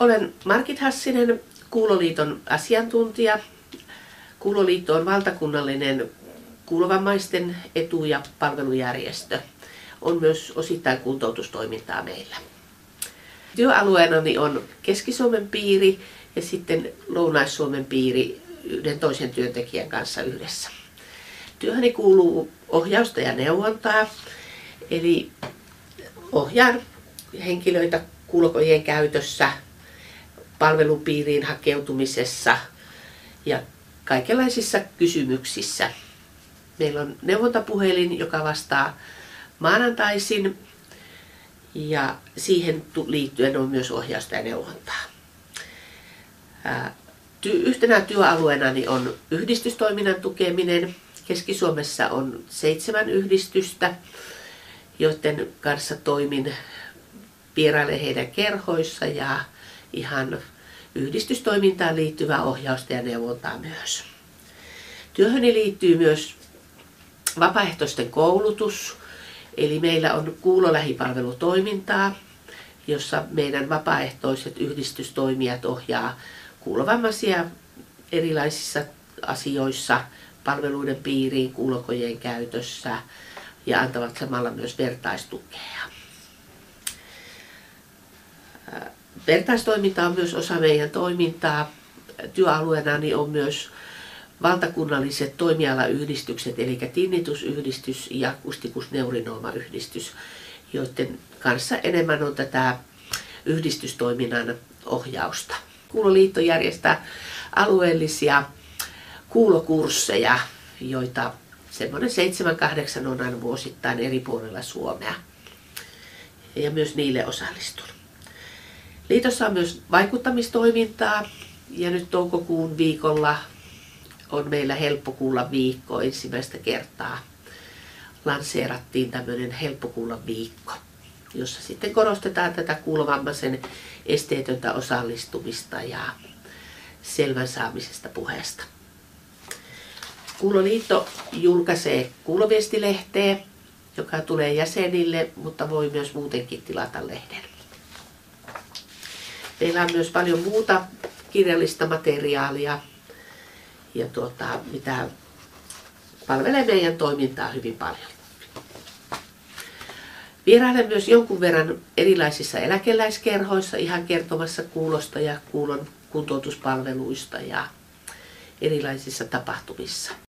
Olen Margit Hassinen, Kuuloliiton asiantuntija. Kuuloliitto on valtakunnallinen kuulovammaisten etu- ja palvelujärjestö. On myös osittain kuntoutustoimintaa meillä. Työalueenani on Keski-Suomen piiri ja sitten Lounais-Suomen piiri yhden toisen työntekijän kanssa yhdessä. Työhöni kuuluu ohjausta ja neuvontaa, eli ohjaan henkilöitä kuulokojien käytössä, palvelupiiriin hakeutumisessa ja kaikenlaisissa kysymyksissä. Meillä on neuvontapuhelin, joka vastaa maanantaisin, ja siihen liittyen on myös ohjausta ja neuvontaa. Yhtenä työalueenani on yhdistystoiminnan tukeminen. Keski-Suomessa on 7 yhdistystä, joiden kanssa toimin, vierailen heidän kerhoissa ja ihan yhdistystoimintaan liittyvää ohjausta ja neuvontaa myös. Työhöni liittyy myös vapaaehtoisten koulutus, eli meillä on kuulolähipalvelutoimintaa, jossa meidän vapaaehtoiset yhdistystoimijat ohjaa kuulovammaisia erilaisissa asioissa, palveluiden piiriin, kuulokojien käytössä ja antavat samalla myös vertaistukea. Vertaistoiminta on myös osa meidän toimintaa. Työalueenani on myös valtakunnalliset toimialayhdistykset, eli Tinnitus-yhdistys ja Acusticus Neurinoma-yhdistys, joiden kanssa enemmän on tätä yhdistystoiminnan ohjausta. Kuuloliitto järjestää alueellisia kuulokursseja, joita semmoinen 7-8 on aina vuosittain eri puolilla Suomea. Ja myös niille osallistun. Liitossa on myös vaikuttamistoimintaa ja nyt toukokuun viikolla on meillä Helppo kuulla viikko ensimmäistä kertaa. Lanseerattiin tämmöinen Helppo kuulla viikko, jossa sitten korostetaan tätä kuulovammaisen esteetöntä osallistumista ja selvän saamisesta puheesta. Kuuloliitto julkaisee kuuloviestilehteä, joka tulee jäsenille, mutta voi myös muutenkin tilata lehden. Meillä on myös paljon muuta kirjallista materiaalia, ja mitä palvelee meidän toimintaa hyvin paljon. Vierailen myös jonkun verran erilaisissa eläkeläiskerhoissa ihan kertomassa kuulosta ja kuulon kuntoutuspalveluista ja erilaisissa tapahtumissa.